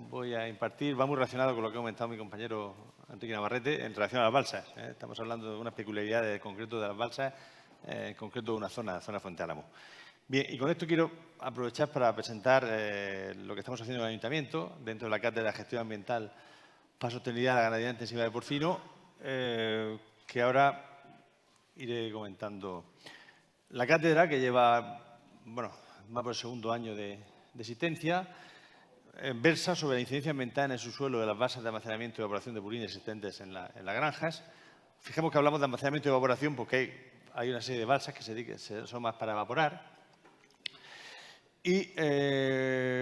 voy a impartir va muy relacionado con lo que ha comentado mi compañero Enrique Navarrete en relación a las balsas. Estamos hablando de unas peculiaridades concretas de las balsas, en concreto de una zona Fuente Álamo. Bien, y con esto quiero aprovechar para presentar lo que estamos haciendo en el Ayuntamiento dentro de la Cátedra de Gestión Ambiental para Sostenibilidad de la Ganadería Intensiva de Porcino, que ahora iré comentando. La cátedra, que lleva, bueno, va por el segundo año de existencia, versa sobre la incidencia ambiental en el subsuelo de las balsas de almacenamiento y evaporación de purines existentes en las granjas. Fijemos que hablamos de almacenamiento y evaporación porque hay una serie de balsas que son más para evaporar. Y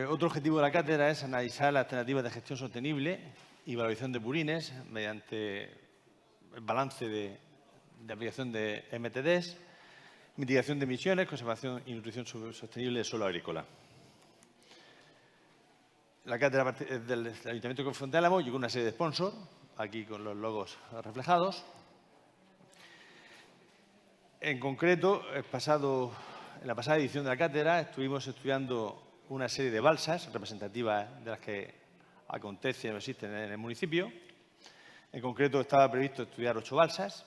otro objetivo de la cátedra es analizar las alternativas de gestión sostenible y valorización de purines mediante el balance de aplicación de MTDs, mitigación de emisiones, conservación y nutrición sostenible del suelo agrícola. La cátedra del Ayuntamiento de Fuente Álamo y con una serie de sponsors, aquí con los logos reflejados. En concreto, en la pasada edición de la cátedra estuvimos estudiando una serie de balsas representativas de las que acontecen o existen en el municipio. En concreto, estaba previsto estudiar 8 balsas.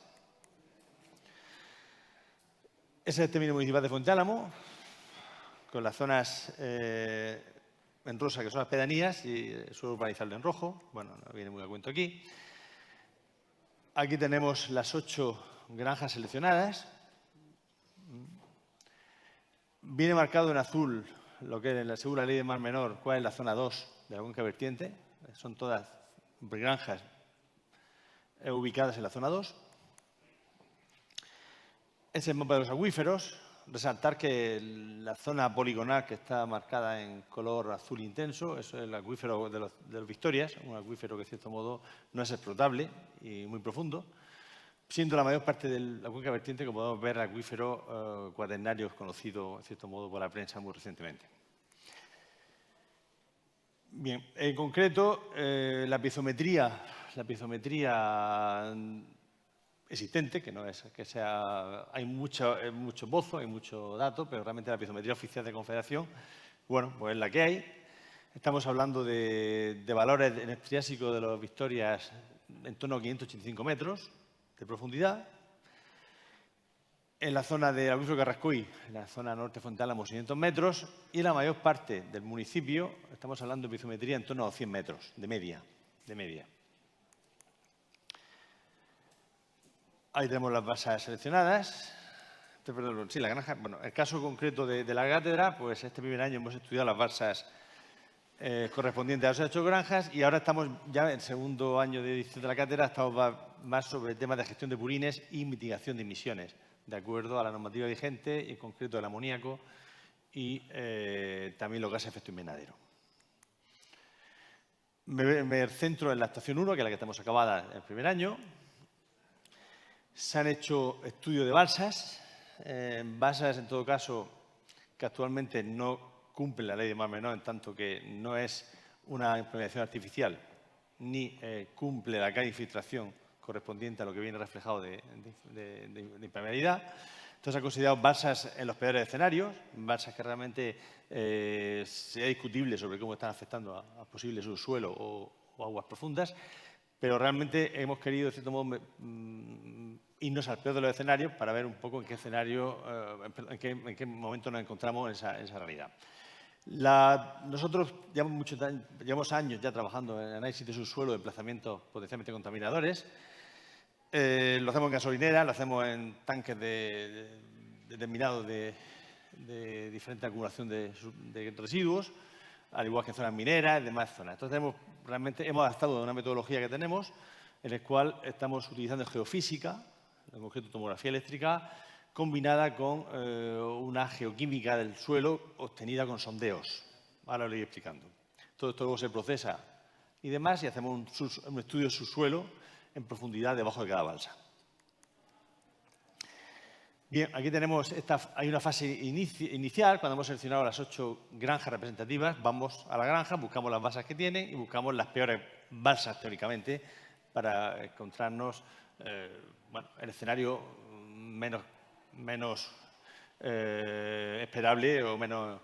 Ese es el término municipal de Fuente Álamo, con las zonas en rosa, que son las pedanías, y suelo urbanizarlo en rojo. Bueno, no viene muy a cuento aquí. Aquí tenemos las 8 granjas seleccionadas. Viene marcado en azul lo que es, según la ley de Mar Menor, cuál es la zona 2 de la cuenca vertiente. Son todas granjas ubicadas en la zona 2. Ese es el mapa de los acuíferos. Resaltar que la zona poligonal que está marcada en color azul intenso, eso es el acuífero de los Victorias, un acuífero que, de cierto modo, no es explotable y muy profundo, siendo la mayor parte de la cuenca vertiente, como podemos ver, acuíferos cuaternarios conocidos, de cierto modo, por la prensa muy recientemente. Bien, en concreto, la piezometría existente, que no es que sea, hay mucho pozo, hay mucho dato, pero realmente la piezometría oficial de Confederación, bueno, pues es la que hay. Estamos hablando de valores en el Triásico de los Victorias en torno a 585 metros de profundidad. En la zona de acuífero Carrascoy, en la zona norte de Fuente Álamo, 600 metros. Y en la mayor parte del municipio estamos hablando de piezometría en torno a 100 metros de media. Ahí tenemos las balsas seleccionadas. Perdón, sí, la granja. Bueno, el caso concreto de la cátedra, pues este primer año hemos estudiado las balsas correspondientes a las 8 granjas y ahora estamos ya en el segundo año de edición de la cátedra, estamos más sobre temas de gestión de purines y mitigación de emisiones, de acuerdo a la normativa vigente, y en concreto el amoníaco y también los gases de efecto invernadero. Me centro en la estación 1, que es la que estamos acabada el primer año. Se han hecho estudios de balsas, en todo caso, que actualmente no cumplen la ley de Mar Menor, en tanto que no es una implementación artificial ni cumple la infiltración correspondiente a lo que viene reflejado de impermeabilidad. Entonces, se han considerado balsas en los peores escenarios, balsas que realmente sea discutible sobre cómo están afectando a posibles subsuelo o aguas profundas, pero realmente hemos querido, de cierto modo, irnos al peor de los escenarios para ver un poco en qué escenario, en qué momento nos encontramos en esa realidad. Nosotros llevamos años ya trabajando en análisis de subsuelo de emplazamientos potencialmente contaminadores. Lo hacemos en gasolineras, lo hacemos en tanques determinados de diferente acumulación de residuos, al igual que en zonas mineras y demás zonas. Entonces, realmente hemos adaptado a una metodología que tenemos, en la cual estamos utilizando geofísica, en concreto tomografía eléctrica, combinada con una geoquímica del suelo obtenida con sondeos. Ahora lo iré explicando. Todo esto luego se procesa y demás, y hacemos un estudio de subsuelo en profundidad debajo de cada balsa. Bien, aquí tenemos, hay una fase inicial, cuando hemos seleccionado las 8 granjas representativas, vamos a la granja, buscamos las balsas que tienen y buscamos las peores balsas, teóricamente, para encontrarnos el escenario menos esperable o menos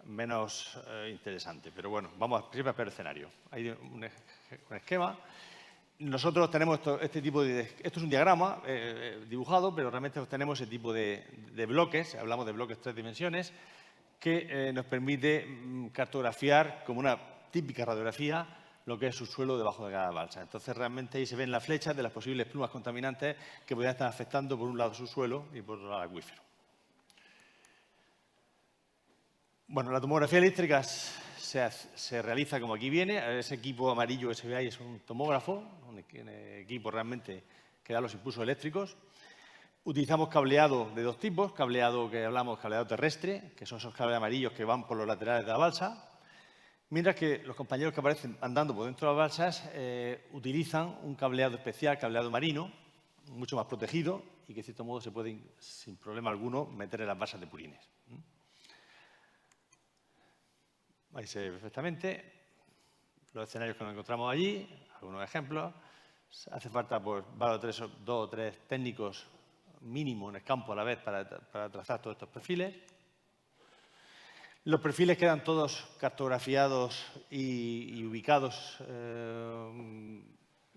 menos interesante. Pero bueno, vamos siempre a ver el escenario. Hay un esquema. Nosotros tenemos este tipo de... Esto es un diagrama dibujado, pero realmente tenemos ese tipo de bloques, hablamos de bloques 3 dimensiones, que nos permite cartografiar como una típica radiografía lo que es su suelo debajo de cada balsa. Entonces, realmente ahí se ven las flechas de las posibles plumas contaminantes que podrían estar afectando por un lado su suelo y por otro lado el acuífero. Bueno, la tomografía eléctrica se realiza como aquí viene. Ese equipo amarillo que se ve ahí es un tomógrafo, un equipo realmente que da los impulsos eléctricos. Utilizamos cableado de dos tipos, cableado que hablamos, cableado terrestre, que son esos cables amarillos que van por los laterales de la balsa, mientras que los compañeros que aparecen andando por dentro de las balsas utilizan un cableado especial, cableado marino, mucho más protegido y que de cierto modo se puede, sin problema alguno, meter en las balsas de purines. Ahí se ve perfectamente los escenarios que nos encontramos allí, algunos ejemplos. Hace falta pues, dos o tres técnicos mínimo en el campo a la vez para trazar todos estos perfiles. Los perfiles quedan todos cartografiados y ubicados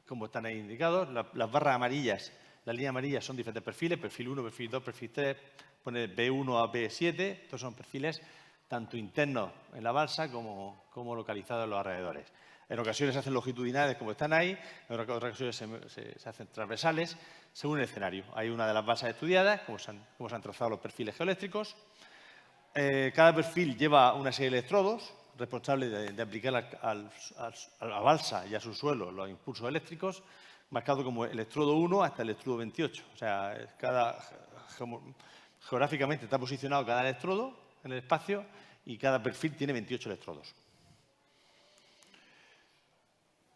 como están ahí indicados. Las barras amarillas, las líneas amarillas son diferentes perfiles, perfil 1, perfil 2, perfil 3, pone B1 a B7, estos son perfiles tanto internos en la balsa como localizados en los alrededores. En ocasiones se hacen longitudinales como están ahí, en otras ocasiones se hacen transversales, según el escenario. Hay una de las balsas estudiadas, cómo se han trazado los perfiles geoeléctricos. Cada perfil lleva una serie de electrodos responsables de aplicar a la balsa y a su suelo los impulsos eléctricos, marcado como electrodo 1 hasta el electrodo 28. O sea, geográficamente está posicionado cada electrodo en el espacio y cada perfil tiene 28 electrodos.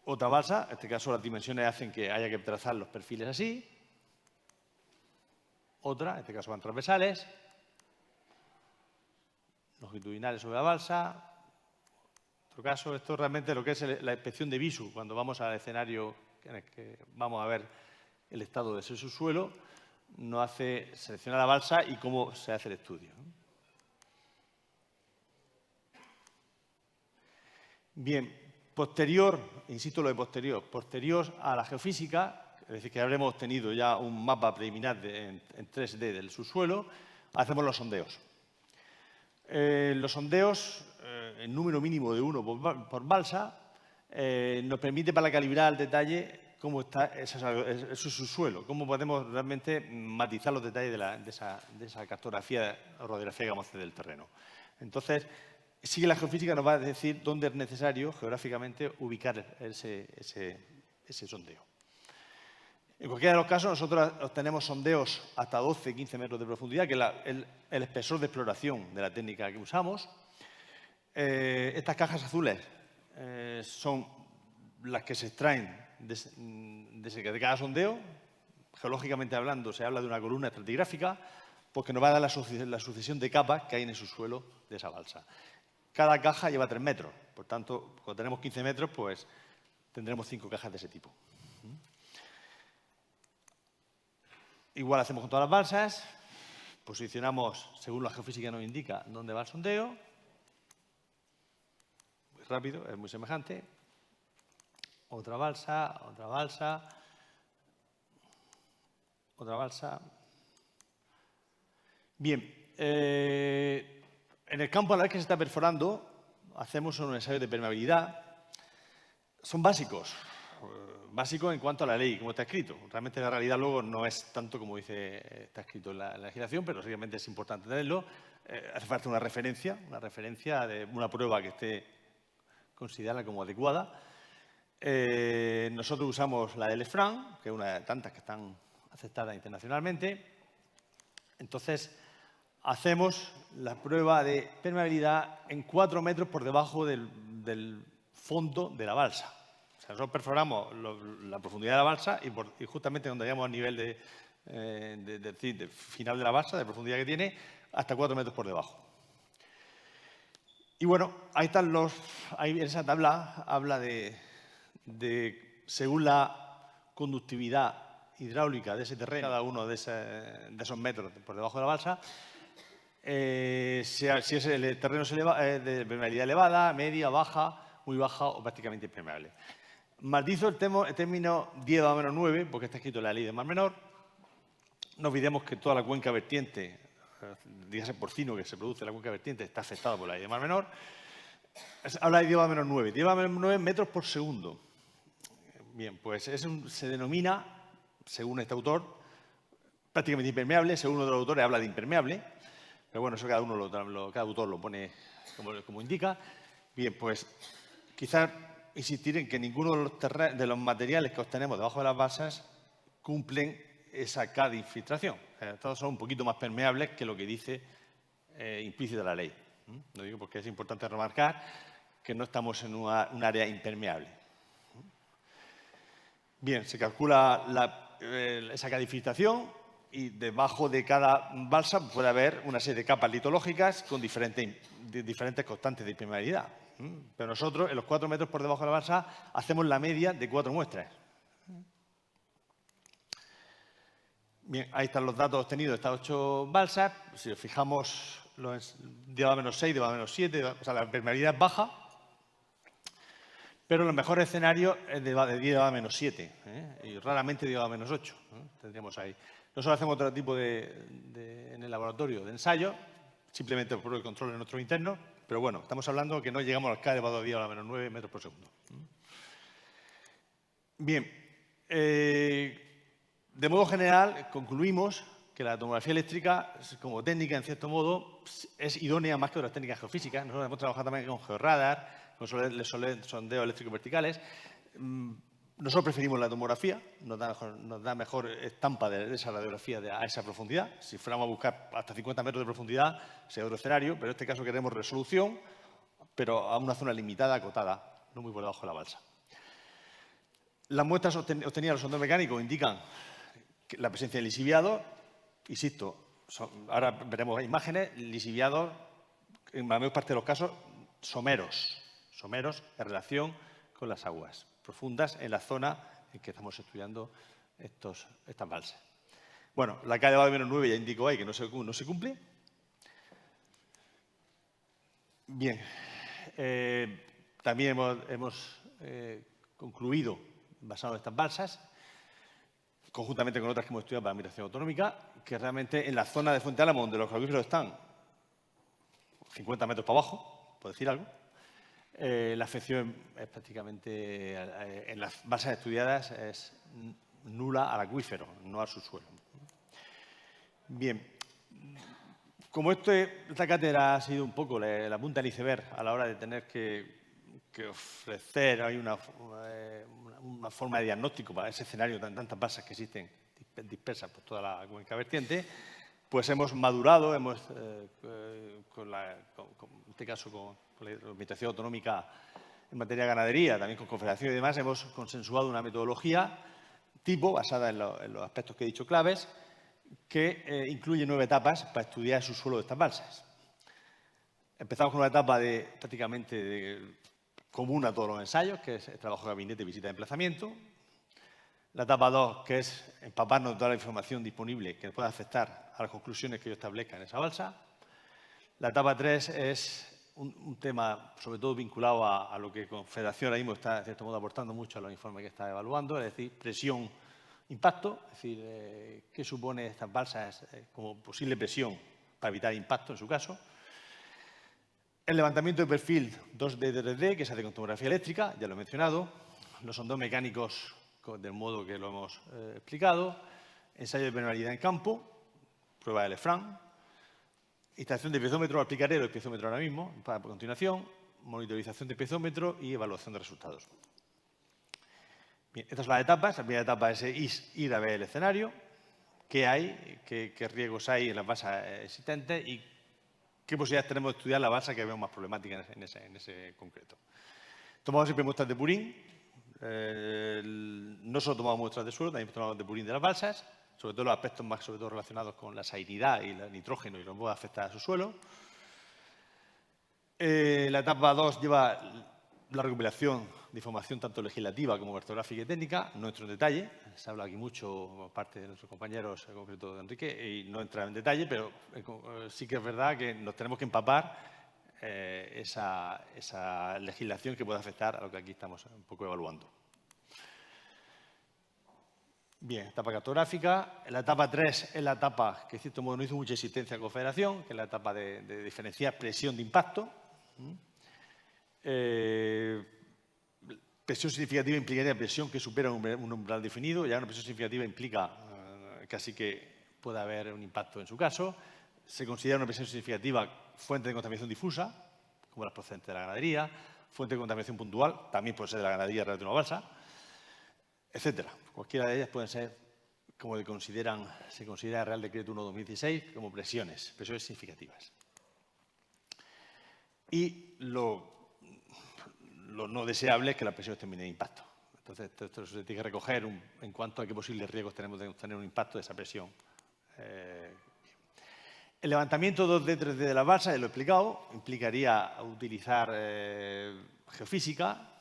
Otra balsa, en este caso las dimensiones hacen que haya que trazar los perfiles así. Otra, en este caso van transversales. Longitudinales sobre la balsa. En otro caso, esto realmente lo que es la inspección de visu, cuando vamos al escenario en el que vamos a ver el estado de ese subsuelo, nos hace seleccionar la balsa y cómo se hace el estudio. Bien, posterior, insisto lo de posterior a la geofísica, es decir, que habremos tenido ya un mapa preliminar en 3D del subsuelo, hacemos los sondeos. Los sondeos, en número mínimo de 1 por balsa, nos permite para calibrar al detalle cómo está ese subsuelo, cómo podemos realmente matizar los detalles de esa cartografía o radiografía que vamos a hacer del terreno. Entonces, sí que la geofísica nos va a decir dónde es necesario geográficamente ubicar ese sondeo. En cualquiera de los casos, nosotros obtenemos sondeos hasta 12-15 metros de profundidad, que es el espesor de exploración de la técnica que usamos. Estas cajas azules son las que se extraen de cada sondeo. Geológicamente hablando, se habla de una columna estratigráfica, porque nos va a dar la sucesión de capas que hay en el subsuelo de esa balsa. Cada caja lleva 3 metros, por tanto, cuando tenemos 15 metros, pues tendremos 5 cajas de ese tipo. Igual hacemos con todas las balsas, posicionamos, según la geofísica nos indica, dónde va el sondeo. Muy rápido, es muy semejante. Otra balsa, otra balsa, otra balsa. Bien, en el campo, a la vez que se está perforando, hacemos unos ensayos de permeabilidad. Son básicos en cuanto a la ley, como está escrito. Realmente la realidad luego no es tanto como está escrito en la legislación, pero realmente es importante tenerlo. Hace falta una referencia de una prueba que esté considerada como adecuada. Nosotros usamos la del EFRAN, que es una de tantas que están aceptadas internacionalmente. Entonces, hacemos la prueba de permeabilidad en 4 metros por debajo del fondo de la balsa. O sea, nosotros perforamos la profundidad de la balsa y justamente donde llegamos al nivel de final de la balsa, de profundidad que tiene, hasta 4 metros por debajo. Y bueno, ahí están ahí en esa tabla habla de según la conductividad hidráulica de ese terreno, cada uno de esos metros por debajo de la balsa, si el terreno es de permeabilidad elevada, media, baja, muy baja o prácticamente impermeable. Matizo el término 10 elevado a menos 9, porque está escrito en la ley de mar menor. No olvidemos que toda la cuenca vertiente, dígase porcino que se produce en la cuenca vertiente, está afectada por la ley de mar menor. Habla de 10 elevado a menos 9. 10 elevado a menos 9 metros por segundo. Bien, pues se denomina, según este autor, prácticamente impermeable. Según otros autores habla de impermeable. Pero bueno, eso cada autor lo pone como indica. Bien, pues quizás insistir en que ninguno de los materiales que obtenemos debajo de las balsas cumplen esa K de infiltración. Todos son un poquito más permeables que lo que dice implícita la ley. Lo digo porque es importante remarcar que no estamos en un área impermeable. Bien, se calcula esa K de infiltración y debajo de cada balsa puede haber una serie de capas litológicas con diferentes constantes de impermeabilidad. Pero nosotros, en los 4 metros por debajo de la balsa, hacemos la media de 4 muestras. Bien, ahí están los datos obtenidos de estas 8 balsas. Si nos fijamos, 10 elevado a menos 6, 10 elevado a menos 7, o sea, la permeabilidad es baja, pero en los mejores escenarios es de 10 elevado a menos 7, y raramente 10 elevado a menos 8. Tendríamos ahí. Nosotros hacemos otro tipo en el laboratorio de ensayo, simplemente por el control de nuestros internos, pero bueno, estamos hablando que no llegamos al K elevado a 10 elevado a menos 9 metros por segundo. Bien, de modo general, concluimos que la tomografía eléctrica, como técnica, en cierto modo, es idónea más que otras técnicas geofísicas. Nosotros hemos trabajado también con georradar, con sondeos eléctricos verticales. Nosotros preferimos la tomografía, nos da mejor estampa de esa radiografía a esa profundidad. Si fuéramos a buscar hasta 50 metros de profundidad, sería otro escenario, pero en este caso queremos resolución, pero a una zona limitada, acotada, no muy por debajo de la balsa. Las muestras obtenidas en los sondeos mecánicos indican la presencia de lixiviados. Insisto, ahora veremos imágenes, lixiviados, en la mayor parte de los casos, someros en relación con las aguas profundas en la zona en que estamos estudiando estas balsas. Bueno, la K elevado a menos 9 ya indicó ahí que no se cumple. Bien, también hemos concluido, basado en estas balsas, conjuntamente con otras que hemos estudiado para la migración autonómica, que realmente en la zona de Fuente Álamo, donde los acuíferos están 50 metros para abajo, por decir algo, la afección es prácticamente, en las balsas estudiadas, es nula al acuífero, no al subsuelo. Bien, como esta cátedra ha sido un poco la punta del iceberg a la hora de tener que ofrecer una forma de diagnóstico para ese escenario de tantas balsas que existen dispersas por toda la cuenca vertiente, pues hemos madurado, en este caso con la Administración Autonómica en materia de ganadería, también con Confederación y demás, hemos consensuado una metodología tipo basada en los aspectos que he dicho claves, que incluye 9 etapas para estudiar el subsuelo de estas balsas. Empezamos con una etapa prácticamente común a todos los ensayos, que es el trabajo de gabinete y visita de emplazamiento. La etapa 2, que es empaparnos de toda la información disponible que pueda afectar a las conclusiones que yo establezca en esa balsa. La etapa 3 es un tema, sobre todo vinculado a lo que Confederación ahora mismo está, de cierto modo, aportando mucho a los informes que está evaluando, es decir, presión, impacto, es decir, qué supone estas balsas como posible presión para evitar impacto en su caso. El levantamiento de perfil 2D de 3D, que se hace con tomografía eléctrica, ya lo he mencionado. Los sondeos mecánicos del modo que lo hemos explicado. Ensayo de permeabilidad en campo, prueba de Lefranc. Instalación de piezómetro, aplicaré el piezómetro ahora mismo, para continuación. Monitorización de piezómetro y evaluación de resultados. Bien, estas son las etapas. La primera etapa es ir a ver el escenario, qué hay, qué riesgos hay en las balsas existentes y qué posibilidades tenemos de estudiar la balsa que vemos más problemática en ese concreto. Tomamos siempre muestras de purín. No solo tomamos muestras de suelo, también tomamos de purín de las balsas, sobre todo los aspectos más relacionados con la salinidad y el nitrógeno y lo que puede afectar a su suelo. La etapa 2 lleva la recopilación de información tanto legislativa como cartográfica y técnica, no entro en detalle, se habla aquí mucho por parte de nuestros compañeros, en concreto de Enrique, y no entra en detalle, pero sí que es verdad que nos tenemos que empapar esa legislación que puede afectar a lo que aquí estamos un poco evaluando. Bien, etapa cartográfica. La etapa 3 es la etapa que, de cierto modo, no hizo mucha existencia en Confederación, que es la etapa de diferenciar presión de impacto. Presión significativa implicaría presión que supera un umbral definido. Ya una presión significativa implica casi que pueda haber un impacto en su caso. Se considera una presión significativa fuente de contaminación difusa, como las procedentes de la ganadería, fuente de contaminación puntual, también puede ser de la ganadería relativa a una balsa, etcétera. Cualquiera de ellas pueden ser, como se considera el Real Decreto 1/2016, como presiones significativas. Y lo no deseable es que las presiones terminen de impacto. Entonces, esto se tiene que recoger en cuanto a qué posibles riesgos tenemos de tener un impacto de esa presión. El levantamiento 2D, 3D de las balsas, ya lo he explicado, implicaría utilizar geofísica,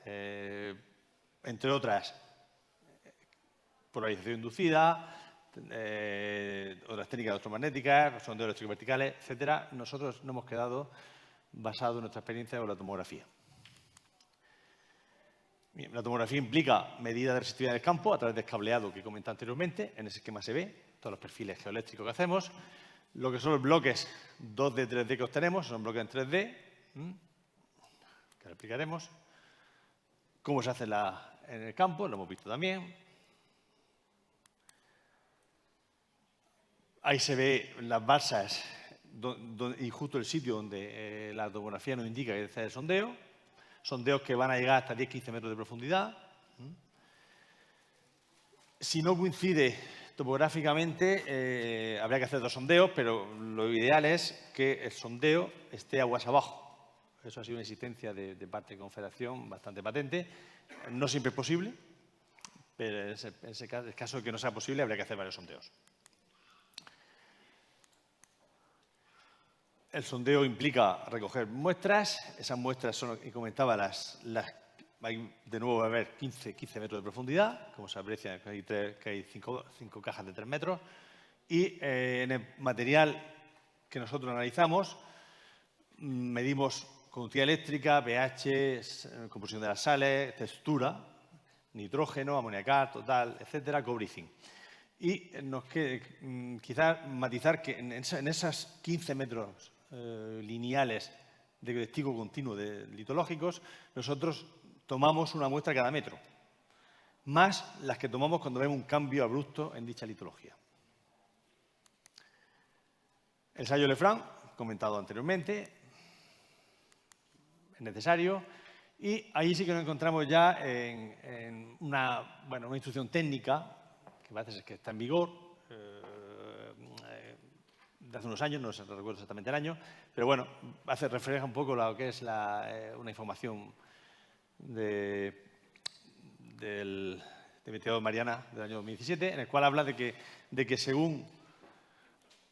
entre otras, polarización inducida, otras técnicas electromagnéticas, sondeos eléctrico-verticales, etcétera. Nosotros nos hemos quedado basados en nuestra experiencia con la tomografía. Bien, la tomografía implica medidas de resistividad del campo a través del cableado que comenté anteriormente. En ese esquema se ve todos los perfiles geoeléctricos que hacemos. Lo que son los bloques 2D, 3D que obtenemos son bloques en 3D, que lo explicaremos. Cómo se hace en el campo, lo hemos visto también. Ahí se ve las balsas y justo el sitio donde la tomografía nos indica que hay que hacer el sondeo. Sondeos que van a llegar hasta 10-15 metros de profundidad. Si no coincide topográficamente, habría que hacer 2 sondeos, pero lo ideal es que el sondeo esté aguas abajo. Eso ha sido una existencia de parte de Confederación bastante patente. No siempre es posible, pero en el caso de que no sea posible, habría que hacer varios sondeos. El sondeo implica recoger muestras. Esas muestras son, y comentaba, de nuevo va a haber 15 metros de profundidad, como se aprecia que hay 5 cajas de 3 metros. Y en el material que nosotros analizamos, medimos conductividad eléctrica, pH, composición de las sales, textura, nitrógeno, amoniacal, total, etcétera, cobre y zinc. Y nos quizás matizar que en esas 15 metros lineales de testigo continuo de litológicos, nosotros tomamos una muestra cada metro, más las que tomamos cuando vemos un cambio abrupto en dicha litología. El ensayo Lefranc, comentado anteriormente, es necesario, y ahí sí que nos encontramos ya en una instrucción técnica, que parece ser que está en vigor, de hace unos años, no recuerdo exactamente el año, pero bueno, refleja un poco lo que es una información del investigador Mariana del año 2017, en el cual habla de que según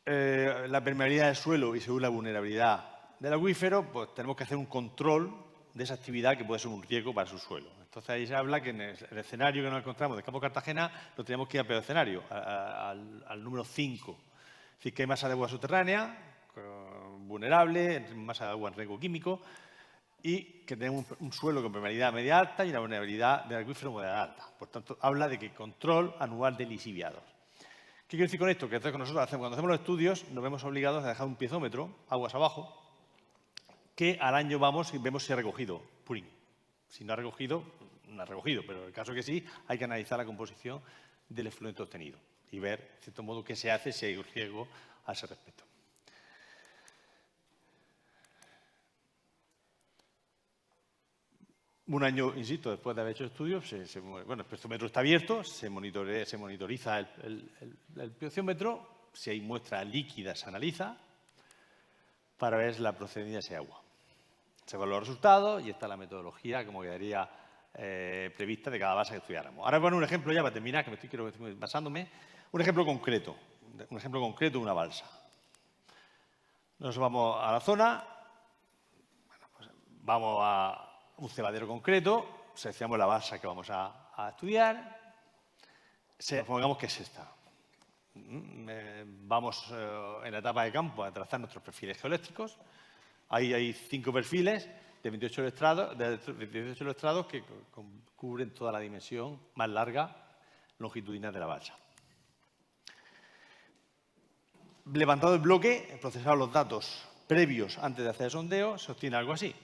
la permeabilidad del suelo y según la vulnerabilidad del acuífero, pues tenemos que hacer un control de esa actividad que puede ser un riesgo para su suelo. Entonces ahí se habla que en el escenario que nos encontramos del campo Cartagena, nos tenemos que ir a peor escenario, al número 5. Es decir, que hay masa de agua subterránea, vulnerable, masa de agua en riesgo químico, y que tenemos un suelo con permeabilidad media alta y una vulnerabilidad del acuífero moderada alta. Por tanto, habla de que control anual de lisiviados. ¿Qué quiero decir con esto? Que nosotros cuando hacemos los estudios nos vemos obligados a dejar un piezómetro, aguas abajo, que al año vamos y vemos si ha recogido purín. Si no ha recogido, no ha recogido, pero en el caso que sí, hay que analizar la composición del efluente obtenido y ver, de cierto modo, qué se hace si hay un riesgo a ese respecto. Un año, insisto, después de haber hecho estudios, el piezómetro está abierto, se monitoriza el piezómetro, si hay muestra líquida se analiza para ver la procedencia de ese agua. Se evalúan los resultados y está la metodología como quedaría prevista de cada base que estudiáramos. Ahora voy a poner un ejemplo ya para terminar, que estoy basándome, un ejemplo concreto de una balsa. Nos vamos a la zona, vamos a un cebadero concreto, seleccionamos la balsa que vamos a estudiar. Supongamos que es esta. Vamos en la etapa de campo a trazar nuestros perfiles geoeléctricos. Ahí hay 5 perfiles de 28 electrodos que cubren toda la dimensión más larga longitudinal de la balsa. Levantado el bloque, procesados los datos previos antes de hacer el sondeo, se obtiene algo así.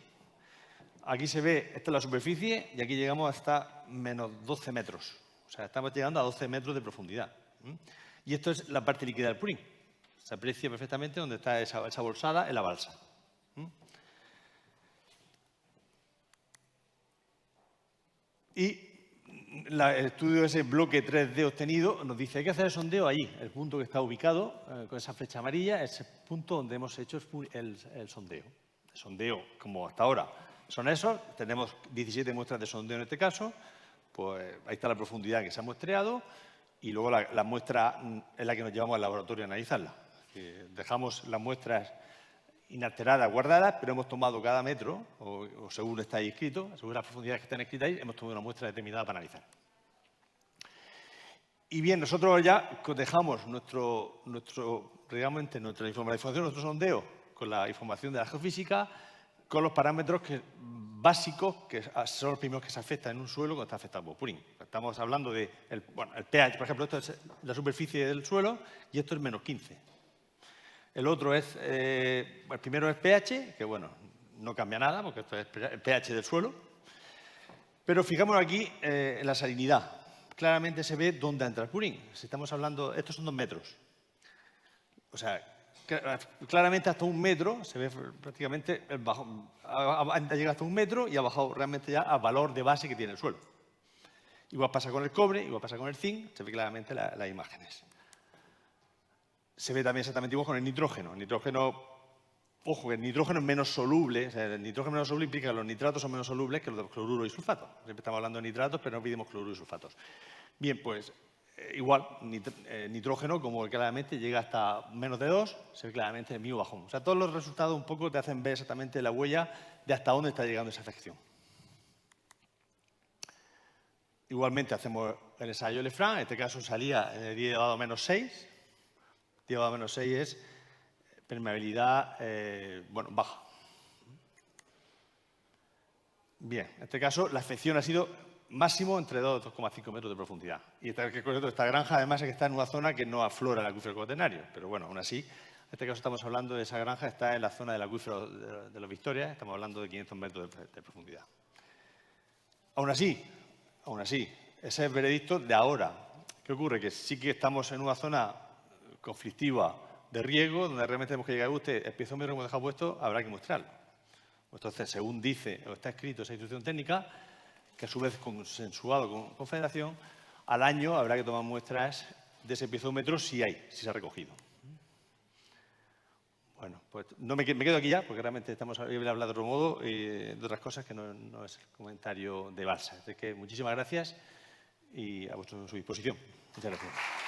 Aquí se ve, esta es la superficie y aquí llegamos hasta menos 12 metros. O sea, estamos llegando a 12 metros de profundidad. Y esto es la parte líquida del purín. Se aprecia perfectamente dónde está esa bolsada en la balsa. Y el estudio de ese bloque 3D obtenido nos dice que hay que hacer el sondeo allí, el punto que está ubicado con esa flecha amarilla, es el punto donde hemos hecho el sondeo. El sondeo, como hasta ahora, son esos. Tenemos 17 muestras de sondeo en este caso. Pues ahí está la profundidad que se ha muestreado y luego la muestra es la que nos llevamos al laboratorio a analizarla. Dejamos las muestras inalteradas, guardadas, pero hemos tomado cada metro, o según está ahí escrito, según las profundidades que están escritas ahí, hemos tomado una muestra determinada para analizar. Y bien, nosotros ya dejamos realmente nuestra información, nuestro sondeo, con la información de la geofísica, con los parámetros básicos que son los primeros que se afectan en un suelo cuando está afectado por purín. Estamos hablando del pH, por ejemplo, esto es la superficie del suelo y esto es menos 15. El otro es, el primero es pH, que bueno, no cambia nada porque esto es el pH del suelo. Pero fijémonos aquí en la salinidad. Claramente se ve dónde entra el purín. Si estamos hablando, estos son 2 metros. O sea, claramente hasta 1 metro se ve prácticamente llega hasta 1 metro y ha bajado realmente ya al valor de base que tiene el suelo. Igual pasa con el cobre, igual pasa con el zinc, se ve claramente las imágenes. Se ve también exactamente igual con el nitrógeno. El nitrógeno, ojo, el nitrógeno es menos soluble. O sea, el nitrógeno menos soluble implica que los nitratos son menos solubles que los de cloruro y sulfato. Siempre estamos hablando de nitratos, pero no olvidemos cloruro y sulfatos. Bien, pues igual, nitrógeno, como claramente llega hasta menos de 2, se ve claramente el mismo bajón. O sea, todos los resultados un poco te hacen ver exactamente la huella de hasta dónde está llegando esa afección. Igualmente hacemos el ensayo Lefranc, en este caso salía en el 10 elevado a menos 6. 10 elevado a menos 6 es permeabilidad baja. Bien, en este caso la afección ha sido máximo entre 2 y 2,5 metros de profundidad. Y esta granja además es que está en una zona que no aflora el acuífero cuaternario, pero bueno, aún así, en este caso estamos hablando de esa granja, está en la zona del acuífero de los Victorias, estamos hablando de 500 metros de profundidad. Aún así, ese es el veredicto de ahora. ¿Qué ocurre? Que sí que estamos en una zona conflictiva de riego, donde realmente tenemos que llegar a usted, el piezómetro que hemos dejado puesto, habrá que mostrarlo. Entonces, según dice o está escrito esa instrucción técnica, que a su vez consensuado con Confederación, al año habrá que tomar muestras de ese piezómetro si se ha recogido. Bueno, pues me quedo aquí ya, porque realmente estamos hablando de otro modo y de otras cosas que no es el comentario de balsa. Así que muchísimas gracias y a su disposición. Muchas gracias.